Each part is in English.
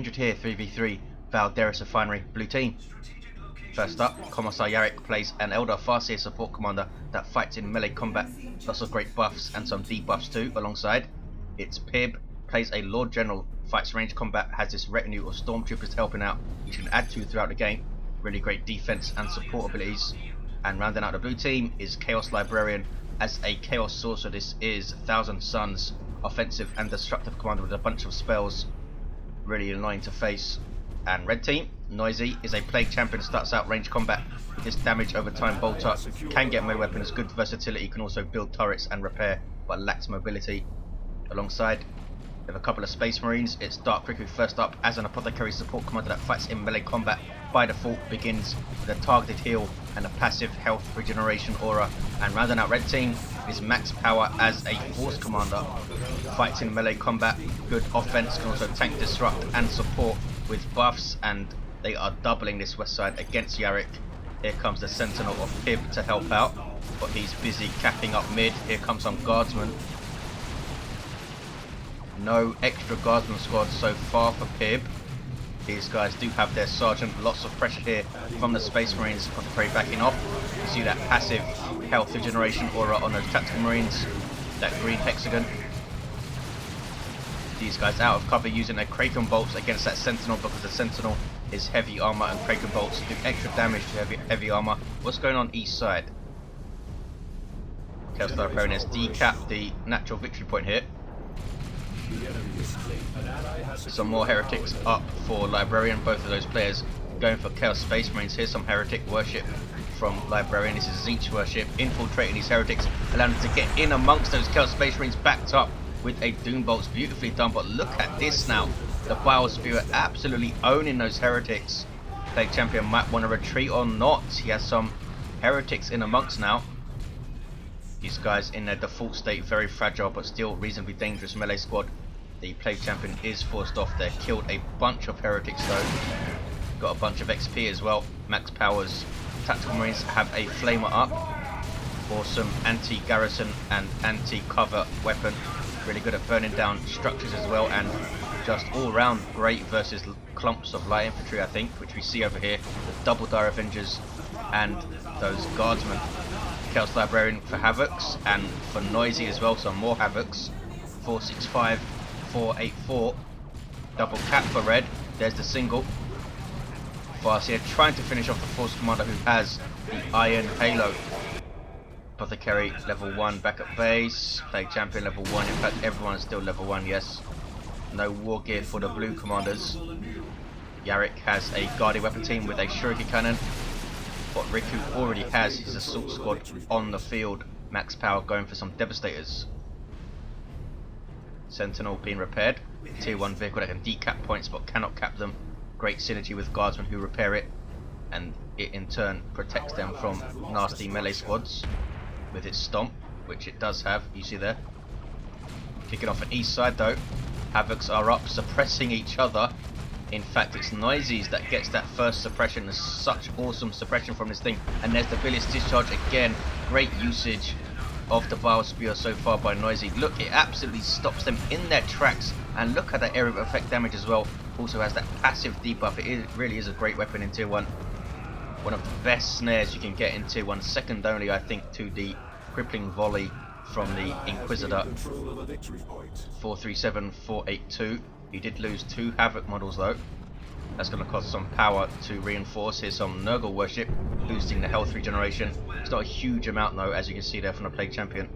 injured here, 3v3, Valderus Refinery, blue team. First up, Commissar Yarrick plays an Eldar Farseer support commander that fights in melee combat, lots of great buffs and some debuffs too alongside. It's Pibb, plays a Lord General, fights range combat, has this retinue of stormtroopers helping out, which you can add to throughout the game. Really great defense and support abilities. And rounding out the blue team is Chaos Librarian. As a Chaos Sorcerer, this is 1,000 Suns, offensive and destructive commander with a bunch of spells. Really annoying to face. And red team, Noisy, is a Plague Champion, starts out range combat with this damage over time bolt up, can get melee weapons, good versatility, can also build turrets and repair, but lacks mobility. Alongside, we have a couple of Space Marines. It's Dark Riku first up as an Apothecary support commander that fights in melee combat. By default, begins with a targeted heal and a passive health regeneration aura. And rounding out red team is Max Power as a Force commander, fights in melee combat, good offense, can also tank, disrupt and support with buffs, and they are doubling this west side against Yarrick. Here comes the Sentinel of Pibb to help out, but he's busy capping up mid. Here comes some guardsmen. No extra guardsman squad so far for Pibb. These guys do have their sergeant. Lots of pressure here from the Space Marines. Apothecary backing off. You see that passive health regeneration aura on those tactical Marines. That green hexagon. These guys out of cover using their Kraken bolts against that Sentinel, because the Sentinel is heavy armor and Kraken bolts do extra damage to heavy armor. What's going on east side? Chaos Librarian has decapped the natural victory point here. Some more heretics up for Librarian, both of those players going for Chaos Space Marines. Here's some heretic worship from Librarian. This is Zinch worship, infiltrating these heretics, allowing them to get in amongst those Chaos Space Marines, backed up with a Doom Bolts, beautifully done. But look at this now, the Biosphere absolutely owning those heretics. Plague Champion might want to retreat or not. He has some heretics in amongst now. These guys in their default state, very fragile but still reasonably dangerous melee squad. The Plague Champion is forced off there. Killed a bunch of heretics though. Got a bunch of XP as well. Max Powers. Tactical Marines have a flamer up. Awesome anti-garrison and anti-cover weapon. Really good at burning down structures as well, and just all round great versus clumps of light infantry, I think, which we see over here. The double Dire Avengers and those guardsmen. Chaos Librarian for Havocs and for Noisy as well, some more Havocs. 465, 484. Double cap for red. There's the single. Farseer trying to finish off the Force Commander who has the Iron Halo. Apothecary level 1 back at base. Plague Champion level 1. In fact, everyone is still level 1, yes. No war gear for the blue commanders. Yarrick has a guardian weapon team with a shuriken cannon. What Riku already has his assault squad on the field. Max Power going for some devastators. Sentinel being repaired. Tier 1 vehicle that can decap points but cannot cap them. Great synergy with guardsmen who repair it, and it in turn protects them from nasty melee squads with its stomp, which it does have, you see there. Kicking off an east side though. Havocs are up, suppressing each other. In fact, it's Noisy's that gets that first suppression. There's such awesome suppression from this thing. And there's the Bilious Discharge again. Great usage of the Biosphere so far by Noisy. Look, it absolutely stops them in their tracks. And look at that area of effect damage as well. Also has that passive debuff. It really is a great weapon in Tier 1. One of the best snares you can get in Tier 1. Second only, I think, to the crippling volley from the Inquisitor. 437, 482. He did lose 2 Havoc models though. That's going to cost some power to reinforce. Here's some Nurgle worship, boosting the health regeneration. It's not a huge amount though, as you can see there from the Plague Champion.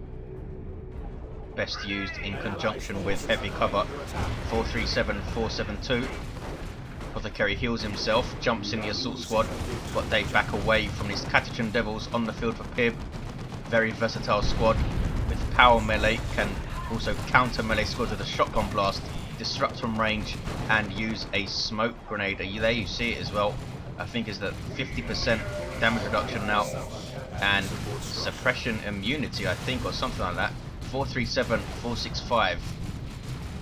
Best used in conjunction with heavy cover. 437, 472. Apothecary heals himself, jumps in the assault squad, but they back away from these Catachan Devils on the field for Pibb. Very versatile squad with power melee, can also counter melee squads with a shotgun blast, disrupt from range, and use a smoke grenade. There you see it as well. I think is that 50% damage reduction now, and suppression immunity, I think, or something like that. 437, 465,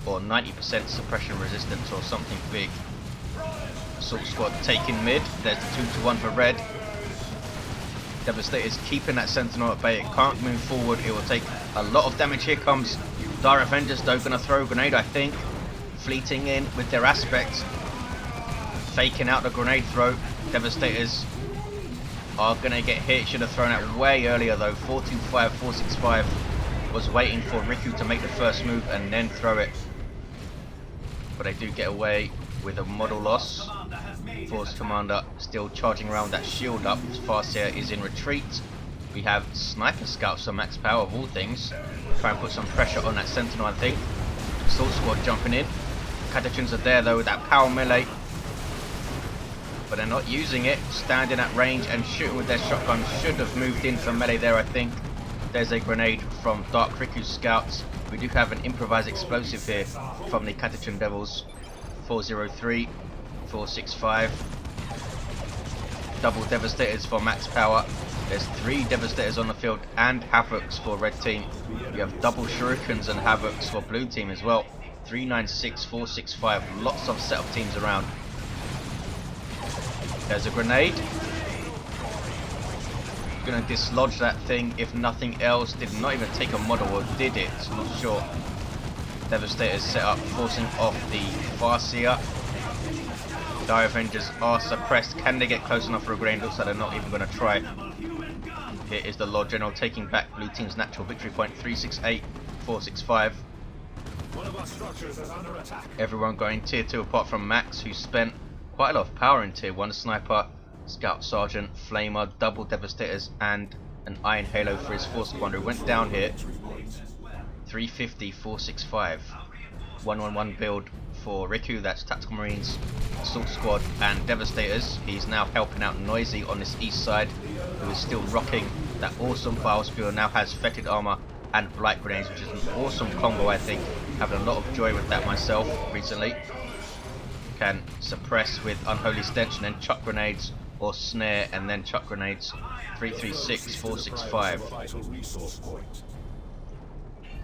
or 90% suppression resistance, or something big. Assault squad taking mid. There's the 2-1 for red. Devastator's keeping that Sentinel at bay. It can't move forward. It will take a lot of damage. Here comes Dire Avengers though, going to throw a grenade, I think. Fleeting in with their aspects. faking out the grenade throw. Devastators are gonna get hit. Should have thrown out way earlier though. 425, 465 was waiting for Riku to make the first move and then throw it. But they do get away with a model loss. Force Commander still charging around that shield up. Farseer is in retreat. We have Sniper Scouts on max power of all things. Try and put some pressure on that Sentinel, I think. Assault Squad jumping in. Catachans are there though with that power melee. But they're not using it. Standing at range and shooting with their shotgun. Should have moved in for melee there, I think. There's a grenade from Dark Riku's scouts. We do have an improvised explosive here from the Catachan Devils. 403, 465. Double Devastators for max power. There's 3 Devastators on the field and Havocs for red team. You have double Shurikens and Havocs for blue team as well. 396, 465. Lots of setup teams around. There's a grenade. Gonna dislodge that thing if nothing else. Did not even take a model, or did it? Not sure. Devastators set up, forcing off the Farseer. Dire Avengers are suppressed. Can they get close enough for a grenade? Looks like they're not even gonna try. Here is the Lord General taking back blue team's natural victory point. 368, 465. One of our structures is under attack. Everyone going tier 2 apart from Max, who spent quite a lot of power in tier 1. Sniper, Scout Sergeant, Flamer, double Devastators and an Iron Halo for his Force Commander. Went down here. 350, 465. 111 build for Riku, that's Tactical Marines, Assault Squad and Devastators. He's now helping out Noisy on this east side, who is still rocking that awesome Biosphere. Now has Fetid Armor and Blight Grenades, which is an awesome combo, I think. Having a lot of joy with that myself recently. Can suppress with Unholy Stench and then chuck grenades, or snare and then chuck grenades. 336, 465.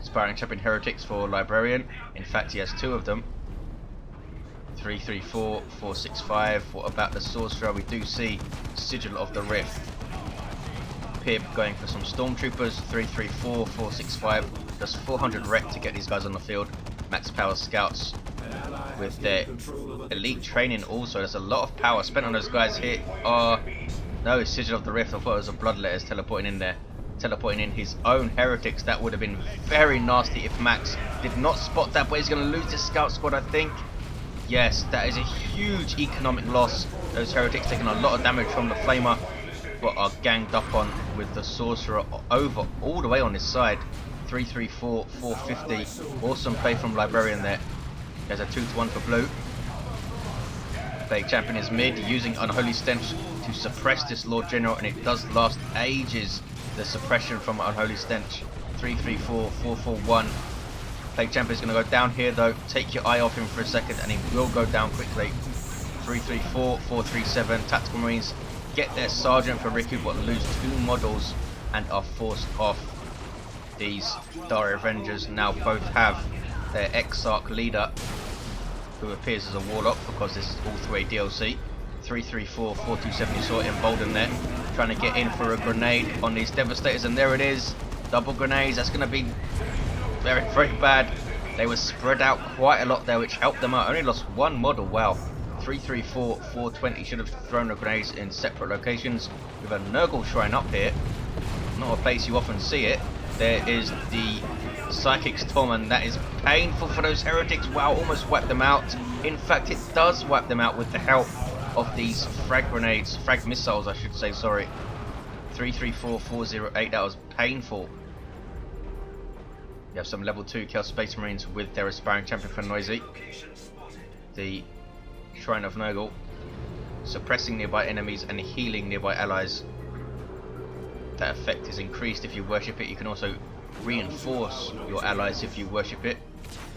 Sparring Champion Heretics for Librarian. In fact, he has 2 of them. 334, 465. What about the Sorcerer? We do see Sigil of the Rift. Pibb going for some Stormtroopers. 334, 465. Does 400 rec to get these guys on the field. Max power scouts with their elite training also. There's a lot of power spent on those guys here. No, Sigil of the Rift. I thought it was a Bloodletters teleporting in there. Teleporting in his own heretics. That would have been very nasty if Max did not spot that, but he's going to lose his scout squad, I think. Yes, that is a huge economic loss. Those heretics taking a lot of damage from the Flamer, but are ganged up on with the Sorcerer over all the way on his side. 334, 450. Awesome play from Librarian there. There's a 2-to-1 for blue. Plague Champion is mid, using Unholy Stench to suppress this Lord General, and it does last ages. The suppression from Unholy Stench. 334, 441. Plague Champion is going to go down here though. Take your eye off him for a second and he will go down quickly. 334, 437. Tactical Marines get their Sergeant for Riku, but lose 2 models and are forced off. These Dire Avengers now both have their Exarch leader, who appears as a Warlock because this is all through a DLC. 334, 427, you saw it emboldened there. Trying to get in for a grenade on these Devastators, and there it is. Double grenades, that's going to be very, very bad. They were spread out quite a lot there, which helped them out. Only lost 1 model, wow. 334, 420, should have thrown the grenades in separate locations. With a Nurgle Shrine up here, not a place you often see it. There is the Psychic's Tom, and that is painful for those heretics. Wow, almost wiped them out. In fact, it does wipe them out with the help of these frag grenades, frag missiles I should say, sorry. 334, 408, that was painful. You have some level 2 Chaos Space Marines with their aspiring champion for Noisy. The Shrine of Nurgle, suppressing nearby enemies and healing nearby allies. That effect is increased if you worship it. You can also reinforce your allies if you worship it,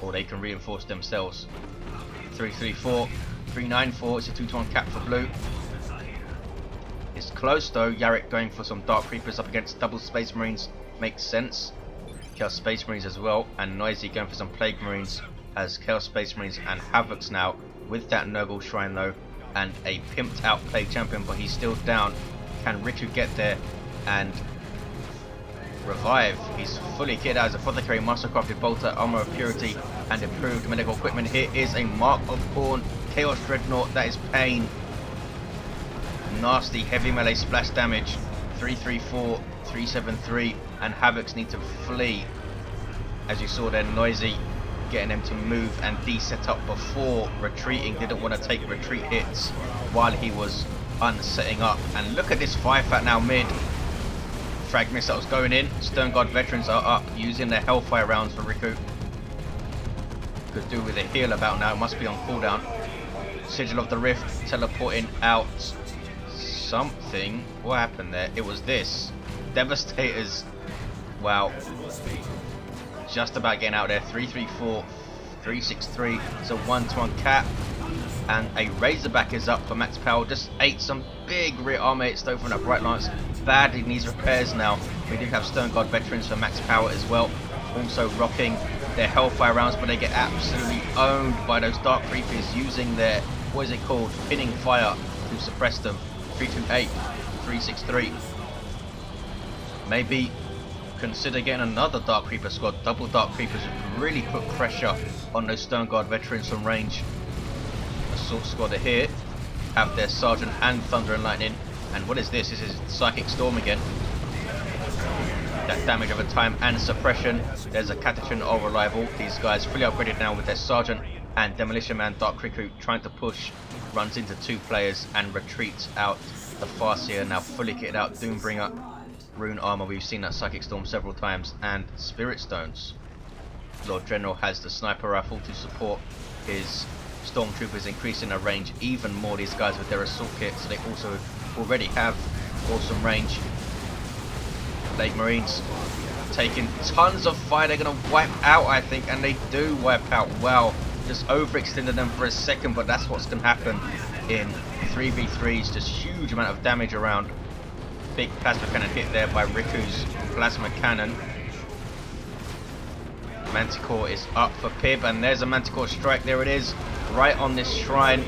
or they can reinforce themselves. 334, 394, it's a 2-to-1 cap for blue. It's close though. Yarrick going for some Dark Creepers up against double Space Marines makes sense. Chaos Space Marines as well, and Noisy going for some Plague Marines as Chaos Space Marines and Havocs now with that Nurgle Shrine though, and a pimped out Plague Champion, but he's still down. Can Riku get there and revive? He's fully kitted out as Apothecary, Mastercrafted Bolter, Armor of Purity and improved medical equipment. Here is a Mark of Corn Chaos Dreadnought, that is pain. Nasty heavy melee splash damage. 334, 373, and Havocs need to flee. As you saw there, Noisy getting them to move and de-set up before retreating. Didn't want to take retreat hits while he was unsetting up. And look at this firefight now mid. Frag missiles going in. Stern Guard veterans are up using their Hellfire rounds for Riku. Could do with a heal about now. It must be on cooldown. Sigil of the Rift teleporting out. Something. What happened there? It was this. Devastators. Wow. Just about getting out there. 334, 363. It's a 1-to-1 cap. And a Razorback is up for max power. Just ate some big rear armor hits though from that Bright Lance. Badly needs repairs now. We do have Stern Guard veterans for max power as well. Also rocking their Hellfire rounds, but they get absolutely owned by those Dark Creepers using their, what is it called, pinning fire to suppress them. 328, 363. Maybe consider getting another Dark Creeper squad. Double Dark Creepers would really put pressure on those Stern Guard veterans from range. Assault squad are here, have their Sergeant and Thunder and Lightning. And what is this? This is Psychic Storm again. That damage over time and suppression. There's a Catachin or Reliable. These guys fully upgraded now with their Sergeant and Demolition Man Dark Riku trying to push. Runs into 2 players and retreats out. The Farseer now fully kitted out. Doombringer, Rune Armor. We've seen that Psychic Storm several times. And Spirit Stones. Lord General has the Sniper Rifle to support his Stormtroopers, increasing their range even more. These guys with their Assault Kit. So they also already have awesome range. Lake Marines taking tons of fire. They're going to wipe out, I think, and they do wipe out. Wow, just overextended them for a second, but that's what's going to happen in 3v3s. Just huge amount of damage around. Big plasma cannon hit there by Riku's plasma cannon. Manticore is up for Pibb, and there's a Manticore strike. There it is, right on this shrine.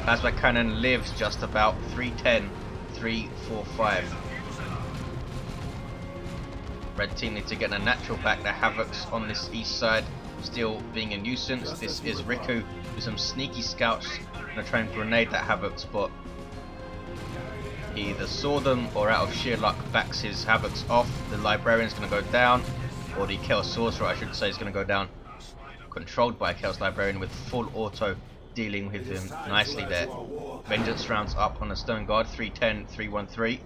Plasma cannon lives just about. 310, 345. Red team need to get a natural back. The Havocs on this east side still being a nuisance. This is Riku with some sneaky scouts. Gonna try and grenade that Havocs, but he either saw them or out of sheer luck backs his Havocs off. The Librarian's gonna go down, or the Chaos Sorcerer I should say is gonna go down. Controlled by a Chaos Librarian with full auto dealing with him nicely there. Vengeance rounds up on the Stern Guard. 310, 313.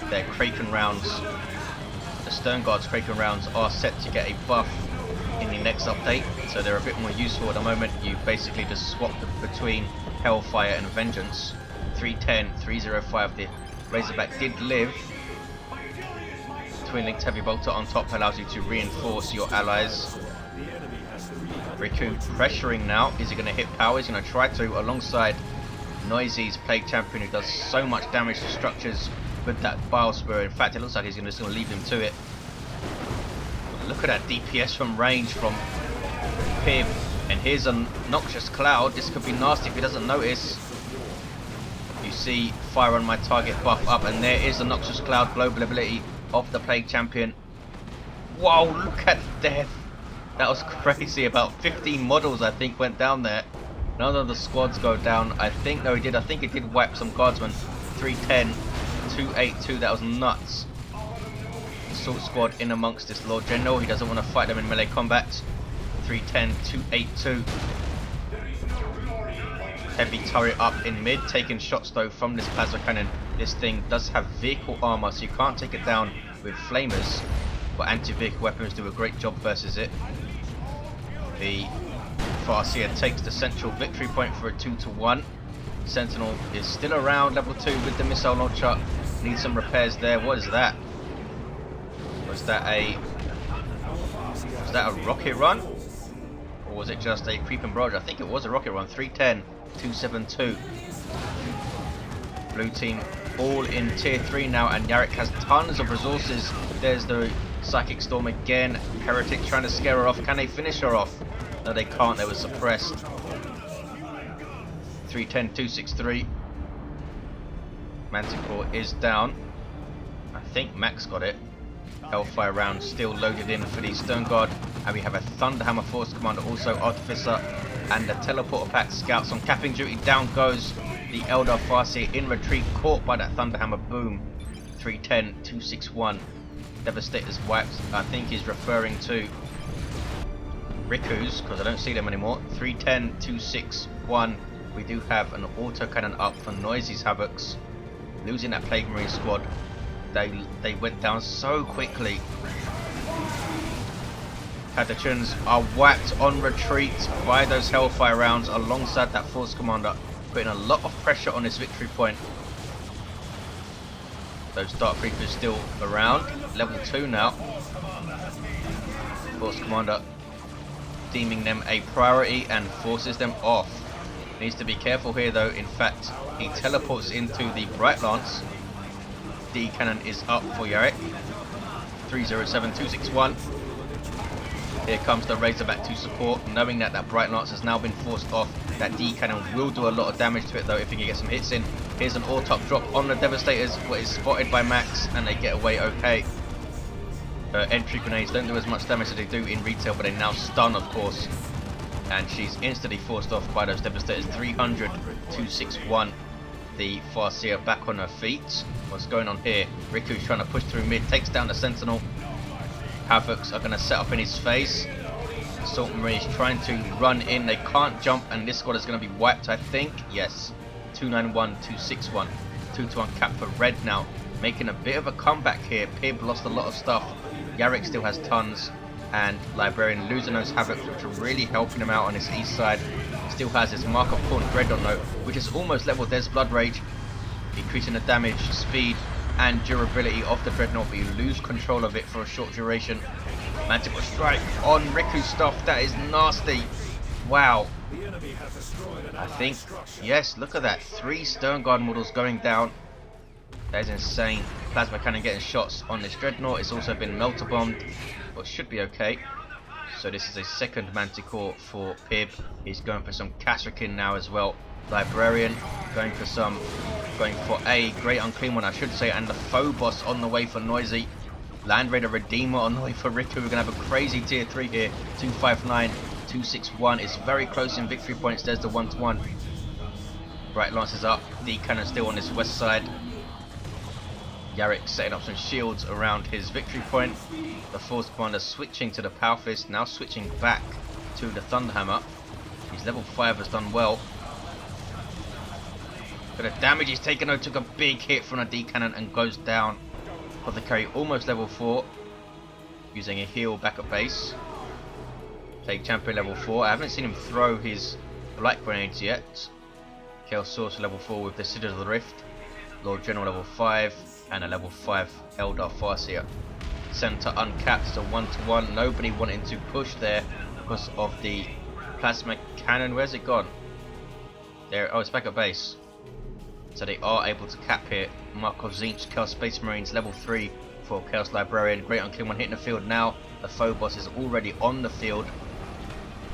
Their Kraken rounds. The Stern Guard's Kraken rounds are set to get a buff in the next update, so they're a bit more useful at the moment. You basically just swap between Hellfire and Vengeance. 310, 305. The Razorback did live. Twin Linked Heavy Bolter on top allows you to reinforce your allies. Riku pressuring now. Is he going to hit power? He's going to try to, alongside Noisy's Plague Champion, who does so much damage to structures with that Bile Spur. In fact, it looks like he's just going to leave him to it. But look at that DPS from range from Pibb. And here's a Noxious Cloud. This could be nasty if he doesn't notice. You see fire on my target buff up, and there is the Noxious Cloud global ability of the Plague Champion. Whoa, look at death. That was crazy. About 15 models I think went down there. None of the squads go down. I think though he did. I think it did wipe some guardsmen. 310, 282. That was nuts. Assault squad in amongst this Lord General. He doesn't want to fight them in melee combat. 310, 282. Heavy turret up in mid, taking shots though from this plasma cannon. This thing does have vehicle armor, so you can't take it down with flamers, but anti-vehicle weapons do a great job versus it. The Farseer takes the central victory point for a 2-to-1. Sentinel is still around, level 2 with the missile launcher. Needs some repairs there. What is that? Was that a rocket run? Or was it just a creeping barrage? I think it was a rocket run. 310, 272. Blue team all in tier 3 now, and Yarrick has tons of resources. There's the Psychic Storm again. Heretic trying to scare her off. Can they finish her off? No, they can't. They were suppressed. 310, 263. Manticore is down. I think Max got it. Hellfire round still loaded in for the Stern Guard, and we have a Thunderhammer Force Commander, also Artificer and the teleporter pack scouts on capping duty. Down goes the Eldar Farseer in retreat, caught by that Thunderhammer. Boom. 310, 261. Devastator's wiped. I think he's referring to Riku's, because I don't see them anymore. 310, 261. We do have an autocannon up for Noisy's Havocs. Losing that Plague Marine squad. They went down so quickly. Catachans are whacked on retreat by those Hellfire rounds alongside that Force Commander, putting a lot of pressure on this victory point. Those Dark Reapers still around. Level 2 now. Force Commander deeming them a priority and forces them off. Needs to be careful here though. In fact, he teleports into the Bright Lance. D cannon is up for Yarrick. 307, 261. Here comes the Razorback to support, knowing that that Bright Lance has now been forced off. That D cannon will do a lot of damage to it though if he can get some hits in. Here's an Autop drop on the Devastators, but is spotted by Max and they get away okay. Entry grenades don't do as much damage as they do in retail, but they now stun of course. And she's instantly forced off by those Devastators. 300, 261. The Farseer back on her feet. What's going on here? Riku's trying to push through mid, takes down the Sentinel. Havocs are going to set up in his face. Assault Marine is trying to run in. They can't jump, and this squad is going to be wiped, I think. Yes. 291, 261. 2-1 cap for red now. Making a bit of a comeback here. Pibb lost a lot of stuff. Yarrick still has tons. And Librarian losing those Havocs, which are really helping him out on his east side. Still has his Mark of Corn Dreadnought note, which is almost level Des Blood Rage. Increasing the damage, speed, and durability of the Dreadnought, but you lose control of it for a short duration. Manticore Strike on Riku's stuff. That is nasty. Wow. I think, yes, look at that. 3 Stern Guard models going down. That is insane. Plasma Cannon getting shots on this Dreadnought. It's also been Melter Bombed, but should be okay. So this is a second Manticore for Pibb. He's going for some Kasrkin now as well. Librarian going for a Great Unclean One, I should say, and the Phobos on the way for Noisy. Land Raider Redeemer on the way for Riku. We're going to have a crazy tier 3 here. 259, 261. It's very close in victory points. There's the 1-1. Bright Lance is up. D cannon still on this west side. Yarrick setting up some shields around his victory point. The Force Commander switching to the Power Fist, now switching back to the Thunderhammer. His level 5 has done well. But the damage he's taken though, took a big hit from a D cannon and goes down. Apothecary almost level 4, using a heal back at base. Plague Champion level 4. I haven't seen him throw his Blight Grenades yet. Chaos Sorcerer level 4 with the Citadel of the Rift. Lord General level 5 and a level 5 Eldar Farseer. Center uncapped, so 1-1. Nobody wanting to push there because of the Plasma Cannon. Where's it gone? There. Oh, it's back at base. So they are able to cap here. Markov Zinch, Chaos Space Marines, level 3 for Chaos Librarian. Great Unclean One hitting the field now. The Phobos is already on the field.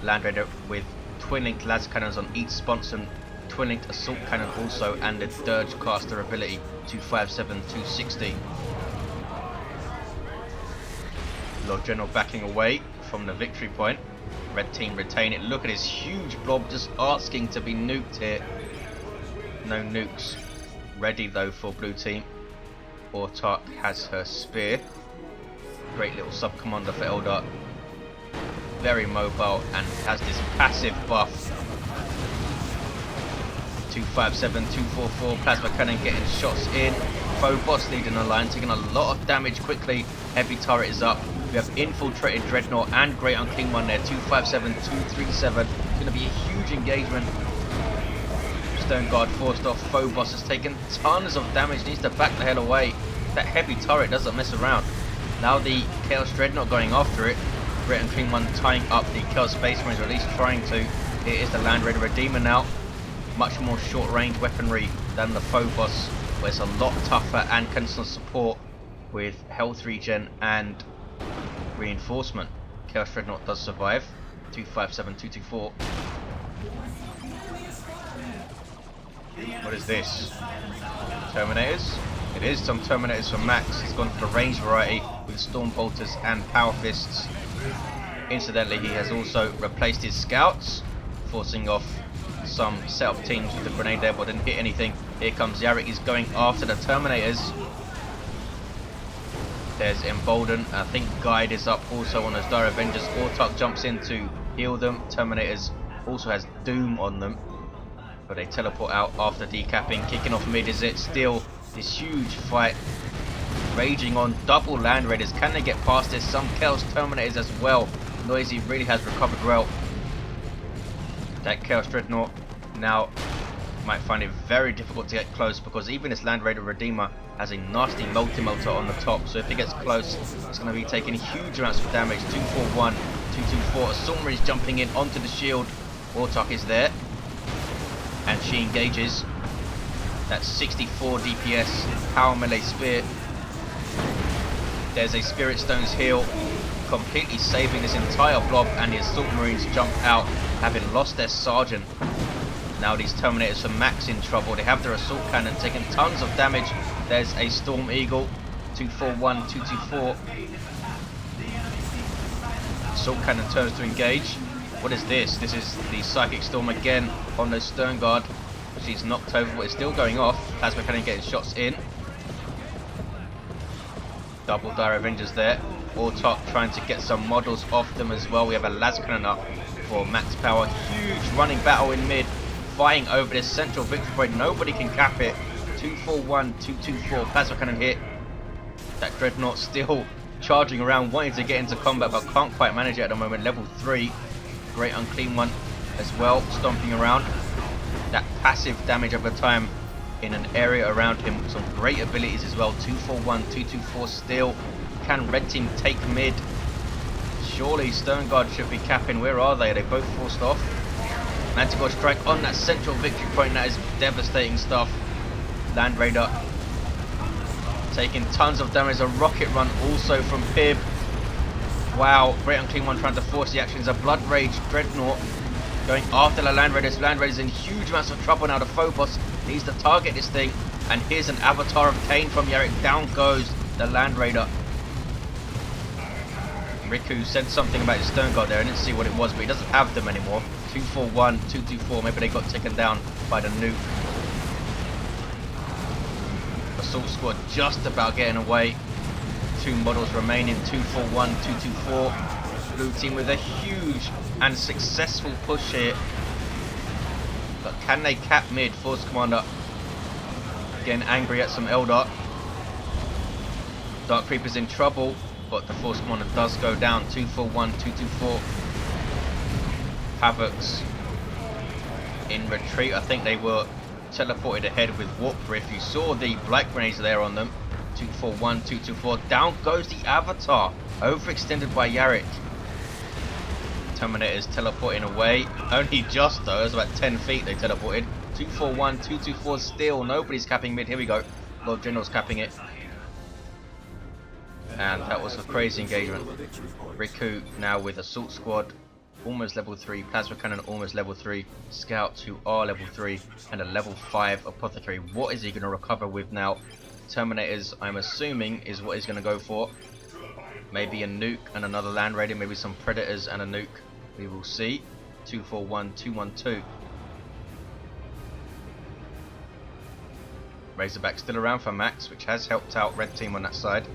Land Raider with twin-linked las cannons on each sponsor. Twin-linked assault cannon also, and the Dirge caster ability. 257, 260. Lord General backing away from the victory point. Red team retain it. Look at his huge blob just asking to be nuked here. No nukes ready though for blue team. Autark has her spear. Great little sub commander for Eldar. Very mobile and has this passive buff. 257, 244. Plasma cannon getting shots in. Phobos leading the line, taking a lot of damage quickly. Heavy turret is up. We have infiltrated Dreadnought and Great Unclean One there. 257, 237. It's going to be a huge engagement. Stone Guard forced off. Phobos has taken tons of damage, needs to back the hell away. That heavy turret doesn't mess around. Now the Chaos Dreadnought going after it. Great Unclean One tying up the Chaos Space Marines, or at least trying to. Here is the Land Raider Redeemer now. Much more short range weaponry than the Phobos, where it's a lot tougher and can support with health regen and reinforcement. Chaos Dreadnought does survive. 257, 224. What is this? Terminators? It is some Terminators for Max. He's gone for the range variety with Storm Bolters and Power Fists. Incidentally, he has also replaced his Scouts forcing off some setup teams with the grenade there, but didn't hit anything. Here comes Yarrick, he's going after the Terminators. There's Embolden, I think Guide is up also on those Dire Avengers. Autarch jumps in to heal them. Terminators also has Doom on them, but they teleport out after decapping. Kicking off mid is it. Still this huge fight raging on. Double Land Raiders, can they get past this? Some Chaos Terminators as well. Noisy really has recovered well. That Chaos Dreadnought now might find it very difficult to get close, because even this Land Raider Redeemer has a nasty multi-motor on the top, so if it gets close it's going to be taking huge amounts of damage. 241, 224. Assault Marines jumping in onto the shield. Autarch is there and she engages. That's 64 DPS power melee spear. There's a Spirit Stone's heal, completely saving this entire blob, and the Assault Marines jump out having lost their sergeant. Now these Terminators are max in trouble. They have their assault cannon taking tons of damage. There's a Storm Eagle. 241, 224. Assault cannon turns to engage. What is this? This is the Psychic Storm again on the Stern Guard. She's knocked over, but it's still going off. Plasma cannon getting shots in. Double Dire Avengers there. Autarch trying to get some models off them as well. We have a Las Cannon up for max power. Huge running battle in mid, fighting over this central victory point. Nobody can cap it. 241, 224. Plasma cannon hit. That Dreadnought still charging around, wanting to get into combat, but can't quite manage it at the moment. Level 3. Great Unclean One as well, stomping around. That passive damage over time in an area around him. Some great abilities as well. 241, 224 still. Can Red Team take mid? Surely Stern Guard should be capping. Where are they? Are they both forced off? Manticore Strike on that central victory point. That is devastating stuff. Land Raider taking tons of damage. A rocket run also from Pibb. Wow, Great Unclean One trying to force the actions. A Blood Rage Dreadnought going after the Land Raiders. Land Raiders in huge amounts of trouble now. The Phobos needs to target this thing. And here's an Avatar of Cain from Yarrick. Down goes the Land Raider. Riku said something about his Stern Guard there. I didn't see what it was, but he doesn't have them anymore. 241, 224. Maybe they got taken down by the nuke. Assault Squad just about getting away. 2 models remaining. 241, 224. Blue team with a huge and successful push here. But can they cap mid? Force Commander getting angry at some Eldar. Dark Creeper's in trouble, but the Force Commander does go down. 241, 224. Havocs in retreat. I think they were teleported ahead with Warp Rift. You saw the Black Grenades there on them. 241, 224. Down goes the Avatar. Overextended by Yarrick. Terminators teleporting away. Only just though. It was about 10 feet they teleported. 241, 224 still. Nobody's capping mid. Here we go. Lord General's capping it. And that was a crazy engagement. Riku now with Assault Squad. Almost level 3. Plasma Cannon almost level 3. Scouts who are level 3. And a level 5 Apothecary. What is he going to recover with now? Terminators, I'm assuming, is what he's going to go for. Maybe a nuke and another Land Raider. Maybe some Predators and a nuke. We will see. 241, 212. Razorback still around for max, which has helped out Red Team on that side.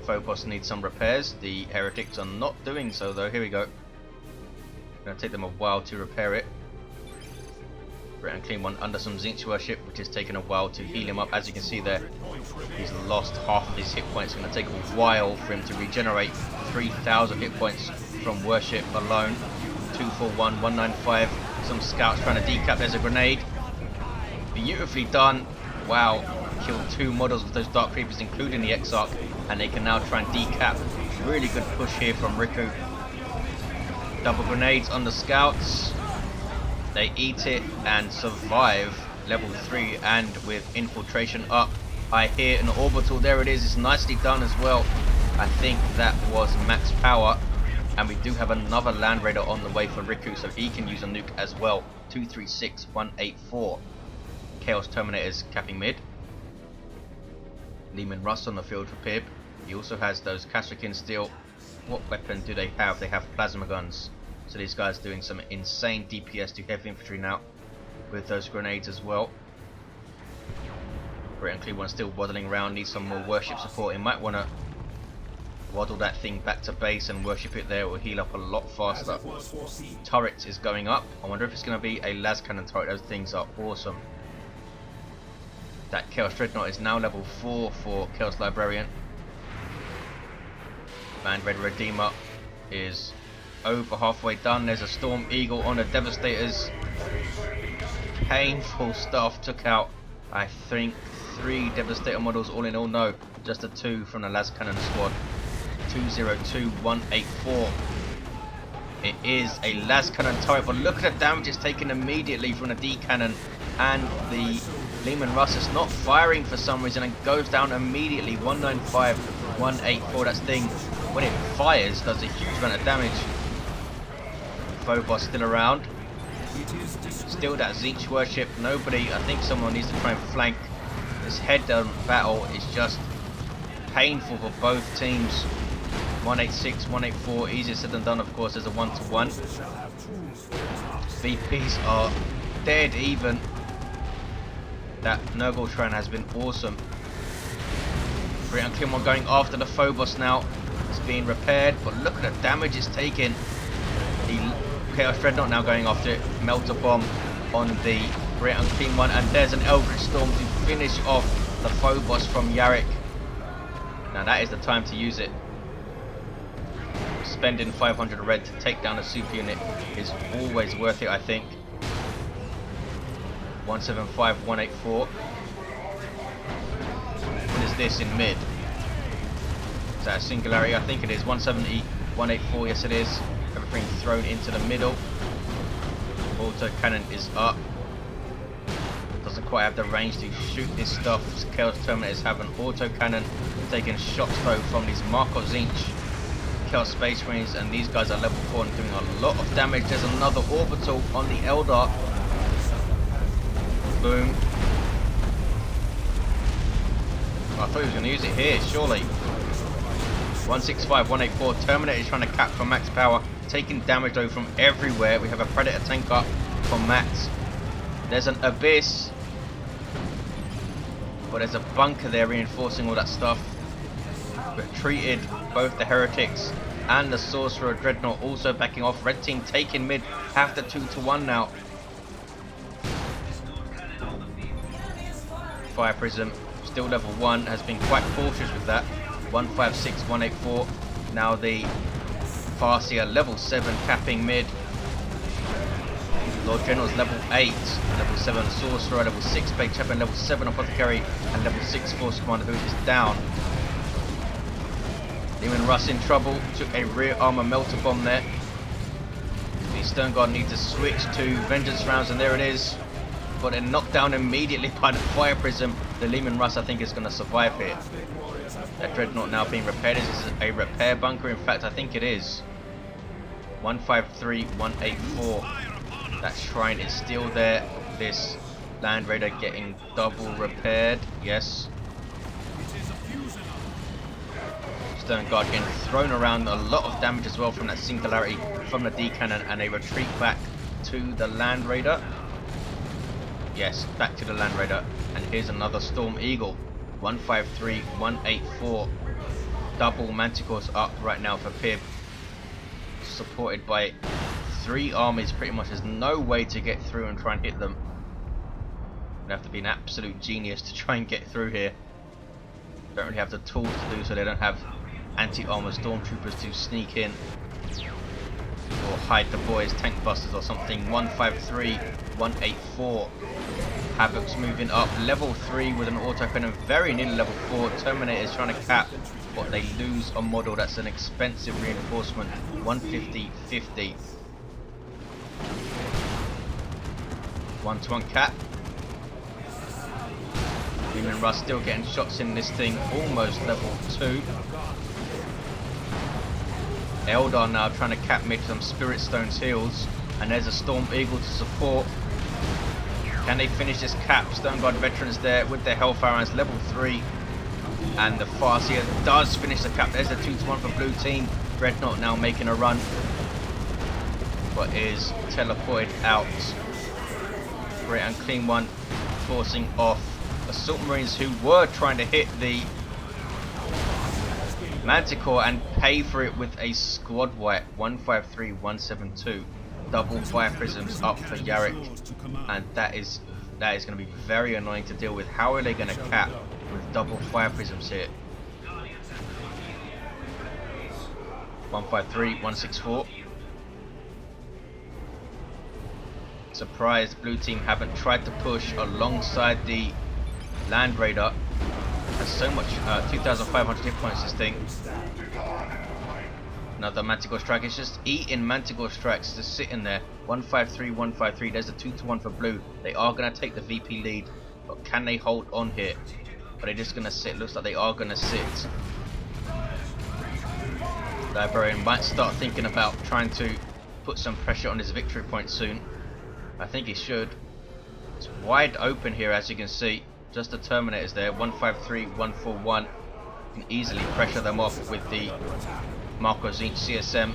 Phobos needs some repairs. The Heretics are not doing so though. Here we go. Going to take them a while to repair it. Great Unclean One under some Zinch Worship, which has taken a while to heal him up. As you can see there, he's lost half of his hit points. It's going to take a while for him to regenerate 3,000 hit points from Worship alone. 241, 195. Some Scouts trying to decap. There's a grenade. Beautifully done. Wow. Killed 2 models of those Dark Creepers, including the Exarch, and they can now try and decap. Really good push here from Riku. Double grenades on the Scouts. They eat it and survive level 3, and with infiltration up. I hear an orbital. There it is. It's nicely done as well. I think that was max power. And we do have another Land Raider on the way for Riku, so he can use a nuke as well. 236, 184. Chaos Terminators capping mid. Lehman Russ on the field for Pibb. He also has those Kashyyykin steel. What weapon do they have? They have plasma guns. So these guys doing some insane DPS to heavy infantry now with those grenades as well. Britain Cleveland still waddling around, needs some more worship support. He might want to waddle that thing back to base and worship it there. It will heal up a lot faster. Turret is going up. I wonder if it's going to be a las cannon turret. Those things are awesome. That Chaos Dreadnought is now level 4 for Chaos Librarian. Band Red Redeemer is over halfway done. There's a Storm Eagle on the Devastators. Painful stuff. Took out, I think, 3 Devastator models all in all. No, just the 2 from the las cannon squad. 202184. It is a las cannon turret, but look at the damage it's taken immediately from the D cannon, and the Leman Russ is not firing for some reason and goes down immediately. 195, 184. That thing, when it fires, does a huge amount of damage. Phobos still around. Still that Zeech worship. Nobody. I think someone needs to try and flank. This head-down battle is just painful for both teams. 186, 184, easier said than done, of course. There's a 1-to-1. VPs are dead even. That Nurgle Shrine has been awesome. Britain Cleveland going after the Phobos now. It's being repaired, but look at the damage it's taken. The Chaos Dreadnought now going after it. Melter Bomb on the Britain Cleveland, and there's an Eldritch Storm to finish off the Phobos from Yarrick. Now that is the time to use it. Spending 500 red to take down a super unit is always worth it, I think. 175, 184. What is this in mid? Is that a singularity? I think it is. 170, 184. Yes, it is. Everything thrown into the middle. Auto cannon is up. Doesn't quite have the range to shoot this stuff. Chaos Terminators have an auto cannon, taking shots though from these Markov Zinch Chaos Space Marines, and these guys are level 4 and doing a lot of damage. There's another orbital on the Eldar. Boom. I thought he was going to use it here, surely. 165, 184. Terminator is trying to cap for max power, taking damage though from everywhere. We have a Predator tank up from max. There's an Abyss, but there's a bunker there reinforcing all that stuff. Retreated both the Heretics and the Sorcerer Dreadnought also backing off. Red team taking mid after 2-to-1 now. Fire Prism still level 1, has been quite cautious with that. 156, 184. Now the Farseer level 7 capping mid. Lord General's level 8, level 7 Sorcerer, level 6 Plague Champion, level 7 Apothecary, and level 6 Force Commander who is down. Leman Russ in trouble, took a rear armor melter bomb there. The Stern Guard needs to switch to Vengeance rounds, and there it is. But then knocked down immediately by the Fire Prism. The Leman Russ, I think, is going to survive here. That Dreadnought now being repaired. Is this a repair bunker? In fact, I think it is. 153, 184. That shrine is still there. This Land Raider getting double repaired. Yes. Stern Guard getting thrown around. A lot of damage as well from that singularity from the D cannon, and a retreat back to the Land Raider. Yes, back to the Land Raider. And here's another Storm Eagle. 153, 184. Double Manticores up right now for Pibb. Supported by 3 armies pretty much. There's no way to get through and try and hit them. You have to be an absolute genius to try and get through here. Don't really have the tools to do so. They don't have anti-armor stormtroopers to sneak in or hide the boys, tank busters or something. 153, 184. Havoc's moving up, level 3 with an autocannon, very nearly level 4. Terminator is trying to cap, but they lose a model. That's an expensive reinforcement. 150, 50. 1-to-1 cap. Leman Russ still getting shots in this thing, almost level 2. Eldar now trying to cap mid some Spirit Stone's heals, and there's a Storm Eagle to support. Can they finish this cap? Stone Guard veterans there with their Hellfire Irons, level 3. And the Farseer does finish the cap. There's a 2-to-1 for blue team. Dreadnought now making a run. but is teleported out. Great and clean one, forcing off Assault Marines who were trying to hit the Manticore and pay for it with a squad wipe. 153172. Double fire prisms up for Yarrick, and that is going to be very annoying to deal with. How are they going to cap with double fire prisms here? 153164. Surprised blue team haven't tried to push alongside the Land Raider. Has so much 2,500 hit points this thing. Another Manticore strike. It's just eating Manticore strikes, just sitting there. 153, 153. There's a 2-1 for blue. They are going to take the VP lead, but can they hold on here? Are they just going to sit? Looks like they are going to sit. Librarian might start thinking about trying to put some pressure on his victory point soon. I think he should. It's wide open here, as you can see. Just the Terminators there. 153, 141. You can easily pressure them off with the Marco Zinch CSM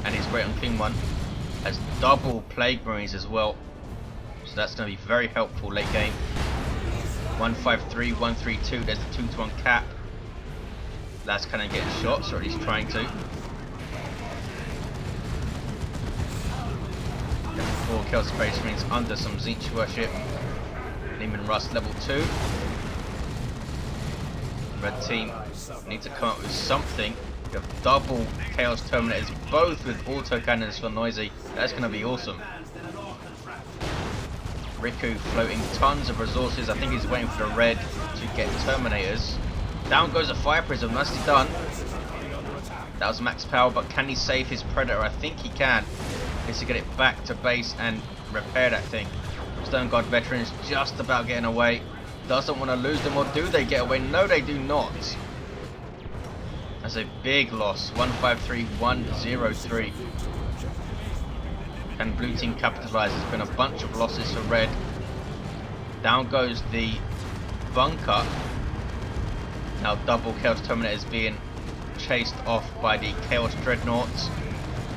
and his Great Unclean one. Has double Plague Marines as well, so that's going to be very helpful late game. 153, 132. There's the 2-1 cap. That's kind of getting shots, or at least trying to. Level 4 Kill Space Marines under some Zinch worship. Lehman Rust level 2. Red team need to come up with something. You have double Chaos Terminators, both with autocannons for Noisy. That's going to be awesome. Riku floating tons of resources. I think he's waiting for the red to get Terminators. Down goes a Fire Prism. Nicely done. That was max power, but can he save his Predator? I think he can. Needs to get it back to base and repair that thing. Stone Guard veterans just about getting away. Doesn't want to lose them, or do they get away? No, they do not. That's a big loss. 153, 103. Can blue team capitalize? There's been a bunch of losses for red. Down goes the bunker. Now double Chaos Terminators being chased off by the Chaos Dreadnoughts.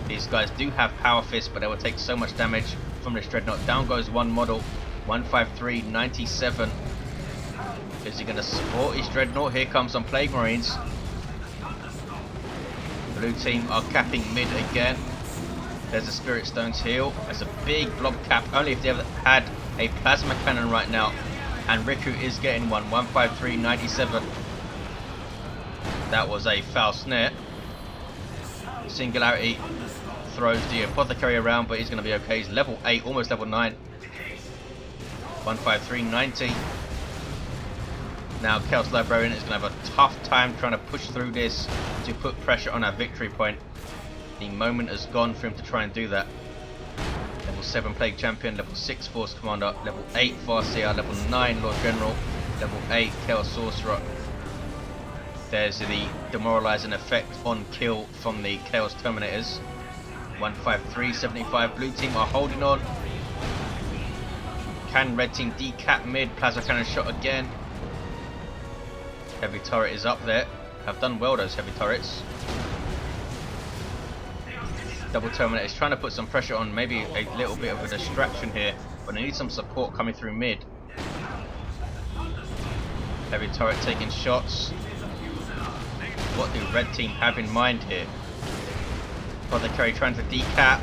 These guys do have Power Fist, but they will take so much damage from this Dreadnought. Down goes one model. 153, 97. Is he going to support his Dreadnought? Here comes some Plague Marines. Blue team are capping mid again. There's a Spirit Stone's heal. There's a big blob cap. Only if they ever had a plasma cannon right now. And Riku is getting one. 153, 97. That was a foul snare. Singularity throws the Apothecary around, but he's going to be okay. He's level 8, almost level 9. 153, 90. Now Chaos Librarian is going to have a tough time trying to push through this to put pressure on our victory point. The moment has gone for him to try and do that. Level 7 Plague Champion, level 6 Force Commander, level 8 Farseer, level 9 Lord General, level 8 Chaos Sorcerer. There's the demoralizing effect on kill from the Chaos Terminators. 153, 75. Blue team are holding on. Can red team decap mid? Plasma cannon shot again. Heavy turret is up there. Have done well, those heavy turrets. Double Terminator is trying to put some pressure on, maybe a little bit of a distraction here, but they need some support coming through mid. Heavy turret taking shots. What do red team have in mind here? Apothecary trying to decap.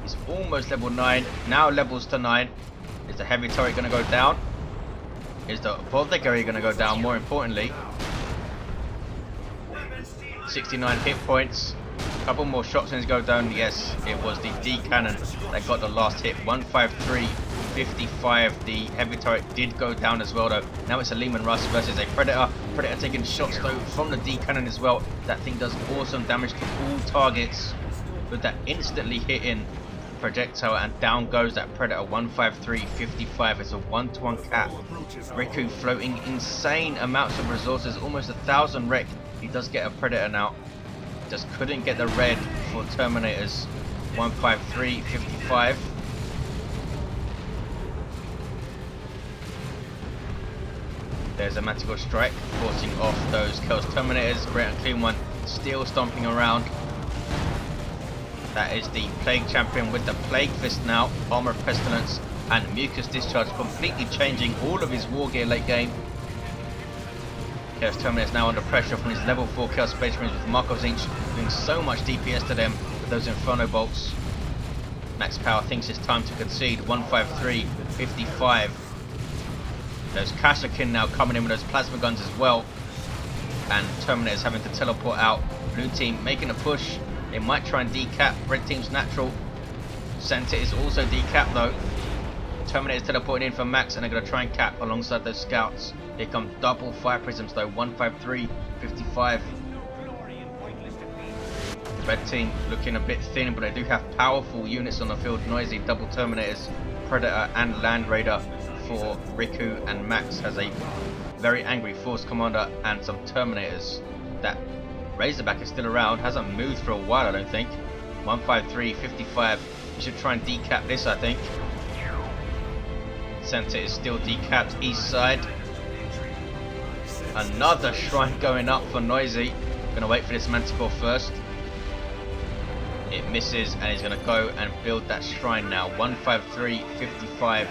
He's almost level 9, now levels to 9. Is the heavy turret going to go down? Is the Apothecary going to go down, more importantly? 69 hit points. Couple more shots and go down. Yes, it was the D cannon that got the last hit. 153, 55. The heavy turret did go down as well though. Now it's a Lehman Rust versus a Predator. Predator taking shots though from the D cannon as well. That thing does awesome damage to all targets with that instantly hitting projectile, and down goes that Predator. 153, 55. It's a 1-to-1 cap. Riku floating insane amounts of resources, almost 1,000 wreck. He does get a Predator now. Just couldn't get the red for Terminators. 153, 55. There's a Manticore strike, forcing off those Chaos Terminators. Great and clean one, still stomping around. That is the Plague Champion with the Plague Fist now, Armor of Pestilence and Mucus Discharge, completely changing all of his war gear late game. Chaos Terminator is now under pressure from his level 4 Chaos Space Marines with Markov Zinch doing so much DPS to them with those Inferno Bolts. Max Power thinks it's time to concede. 153.55. There's Kashyyykin now coming in with those plasma guns as well. And Terminator's having to teleport out. Blue team making a push. They might try and decap red team's natural. Center is also decapped though. Terminator's teleporting in for Max and they're going to try and cap alongside those scouts. Here come double fire prisms though. 153.55. Red team looking a bit thin, but they do have powerful units on the field. Noisy double Terminators, Predator and Land Raider for Riku, and Max has a very angry Force Commander and some Terminators. That Razorback is still around, hasn't moved for a while I don't think. 153.55. You should try and decap this I think. Center is still decapped. East side. Another shrine going up for Noisy. Gonna wait for this Manticore first. It misses and he's going to go and build that shrine now. 153.55, a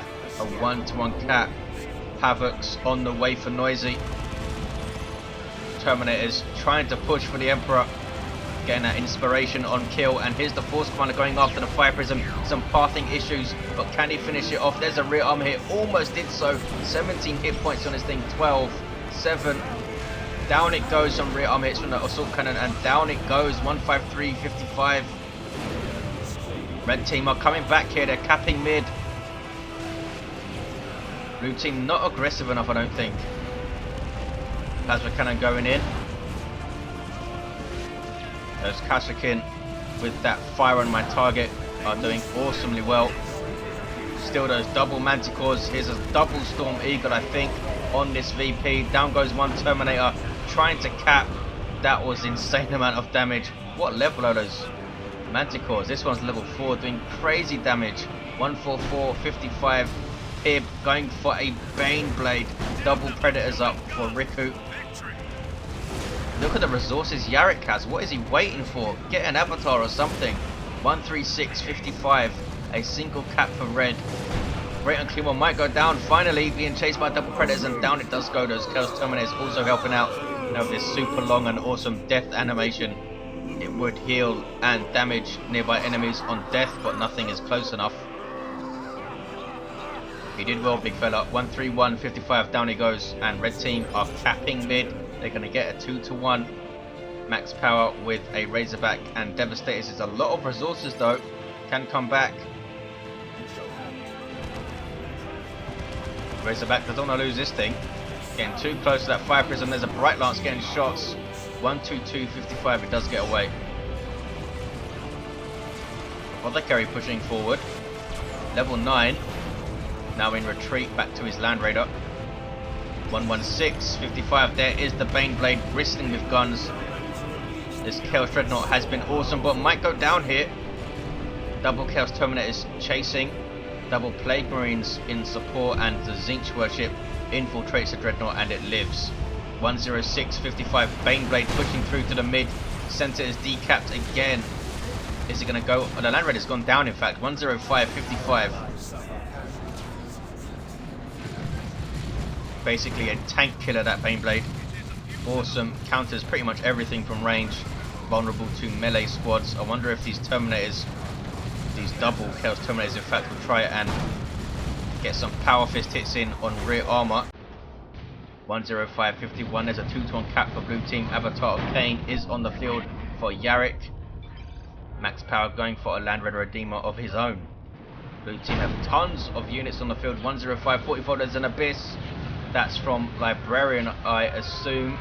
1-to-1 cap. Havoc's on the way for Noisy. Terminators trying to push for the Emperor, getting that inspiration on kill, and here's the Force Commander going after the Fire Prism. Some pathing issues, but can he finish it off? There's a rear armor hit, almost did so. 17 hit points on this thing, 12, 7. Down it goes, some rear armor hits from the Assault Cannon, and down it goes. 153.55. Red team are coming back here, they're capping mid. Blue team not aggressive enough I don't think. Plasma Cannon going in. Those Kashyyykin with that fire on my target are doing awesomely well. Still those double Manticores. Here's a double Storm Eagle I think on this VP. Down goes one Terminator trying to cap. That was insane amount of damage. What level are those Manticores? This one's level 4 doing crazy damage. 144.55. Pibb going for a Bane Blade. Double Predators up for Riku. Look at the resources Yarrick has. What is he waiting for? Get an avatar or something. 136.55. A single cap for red. Great and Clean One might go down. Finally being chased by double Predators, and down it does go. Those Chaos Terminators also helping out. Now with this super long and awesome death animation, it would heal and damage nearby enemies on death, but nothing is close enough. He did well, big fella. 131.55, down he goes, and red team are capping mid. They're going to get a 2-to-1 max power with a Razorback and Devastators. It's a lot of resources though, can come back. Razorback doesn't want to lose this thing. Getting too close to that Fire Prism. There's a Bright Lance getting shots. 122.55, it does get away. Apothecary pushing forward. Level 9. Now in retreat back to his Land Raider. 116.55, there is the Bane Blade bristling with guns. This Chaos Dreadnought has been awesome, but might go down here. Double Chaos Terminators chasing. Double Plague Marines in support, and the Zinch Worship infiltrates the Dreadnought and it lives. 106.55, Bane Blade pushing through to the mid. Center is decapped again. Is it going to go? Oh, the Land Raider's gone down in fact. 105.55. Basically a tank killer, that Bane Blade. Awesome. Counters pretty much everything from range. Vulnerable to melee squads. I wonder if these Terminators, these double Chaos Terminators in fact, will try and get some Power Fist hits in on rear armor. 105.51. There's a 2-to-1 cap for blue team. Avatar of Cain is on the field for Yarrick. Max power going for a Land Raider Redeemer of his own. Blue team have tons of units on the field. 105.44. There's an Abyss. That's from Librarian, I assume.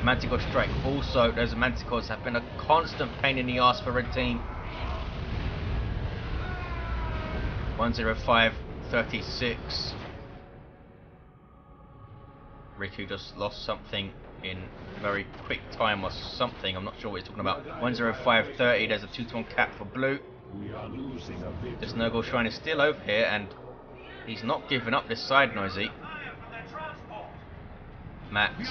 Manticore Strike also. Those Manticores have been a constant pain in the ass for red team. 105.36. Riku just lost something in very quick time or something. I'm not sure what he's talking about. 105.30. There's a 2-to-1 cap for blue. This Nurgle Shrine is still over here, and he's not giving up this side, Noisy. Max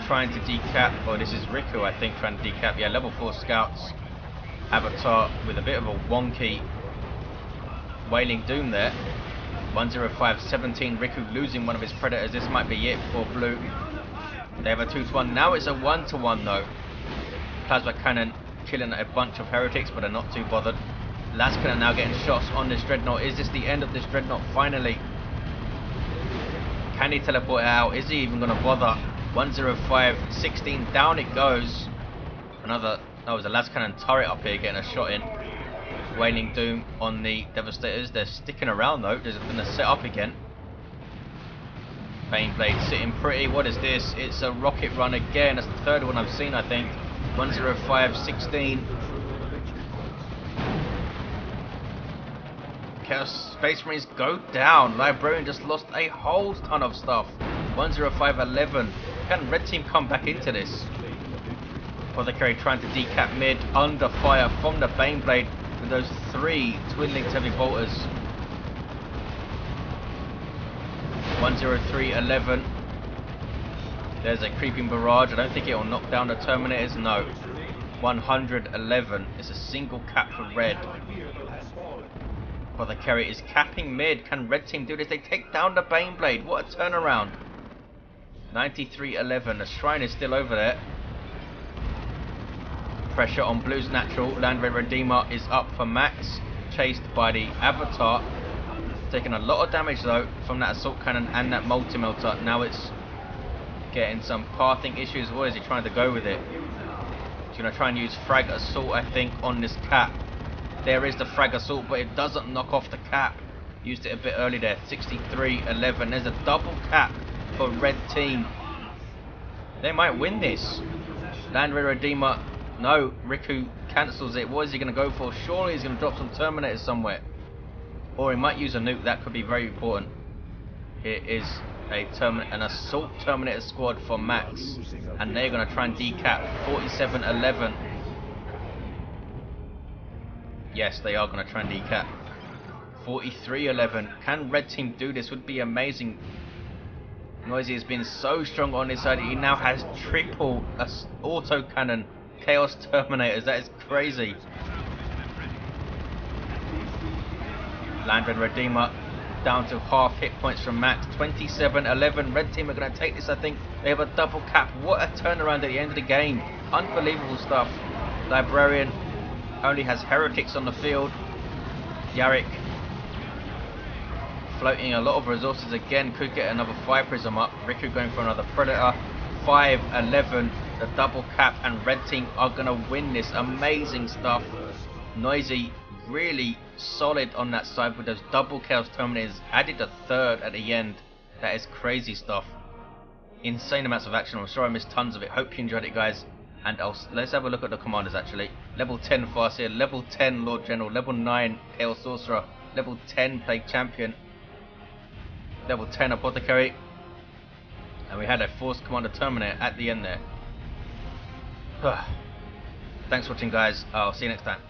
trying to decap. Oh, this is Riku, I think, trying to decap. Yeah, level 4 scouts. Avatar with a bit of a wonky Wailing Doom there. 105-17, Riku losing one of his predators. This might be it for blue. They have a 2-1. Now it's a 1-1 though. Plasma Cannon killing a bunch of heretics, but they're not too bothered. Las Cannon now getting shots on this Dreadnought. Is this the end of this Dreadnought finally? Can he teleport out? Is he even going to bother? 105-16, down it goes. Another, that was a Las Cannon turret up here getting a shot in. Wailing Doom on the Devastators. They're sticking around though. They're going to set up again. Baneblade sitting pretty. What is this? It's a rocket run again. That's the third one I've seen, I think. 105-16. Chaos Space Marines go down. Librarian just lost a whole ton of stuff. 105-11. Can Red Team come back into this? Apothecary trying to decap mid. Under fire from the Baneblade with those 3 Twin-Linked Heavy Bolters. 103-11. There's a creeping barrage. I don't think it will knock down the Terminators. No. 111. It's a single cap for red. Apothecary is capping mid. Can Red Team do this? They take down the Baneblade. What a turnaround. 93-11. The Shrine is still over there. Pressure on Blue's natural. Landray Redeemer is up for max. Chased by the Avatar. Taking a lot of damage though from that Assault Cannon and that Multi-Melter. Now it's getting some pathing issues. What is he trying to go with it? He's going to try and use Frag Assault, I think, on this cap. There is the Frag Assault, but it doesn't knock off the cap. Used it a bit early there. 63-11. There's a double cap for Red Team. They might win this. Landray Redeemer. No, Riku cancels it. What is he going to go for? Surely he's going to drop some Terminators somewhere. Or he might use a nuke. That could be very important. Here is an Assault Terminator squad for Max. And they're going to try and decap. 47-11. Yes, they are going to try and decap. 43-11. Can Red Team do this? Would be amazing. Noisy has been so strong on this side. He now has triple auto cannon Chaos Terminators. That is crazy. Landred Redeemer down to half hit points from Max. 27-11. Red Team are going to take this, I think. They have a double cap. What a turnaround at the end of the game. Unbelievable stuff. Librarian only has heretics on the field. Yarrick floating a lot of resources again. Could get another Fire Prism up. Riku going for another Predator. 5-11. The double cap, and Red Team are going to win this. Amazing stuff. Noisy really solid on that side with those double Chaos Terminators. Added a third at the end. That is crazy stuff. Insane amounts of action. I'm sure I missed tons of it. Hope you enjoyed it, guys. And let's have a look at the commanders actually. Level 10 Farseer, level 10 Lord General, level 9 Chaos Sorcerer, level 10 Plague Champion, level 10 Apothecary, and we had a Force Commander Terminator at the end there. Thanks for watching, guys. I'll see you next time.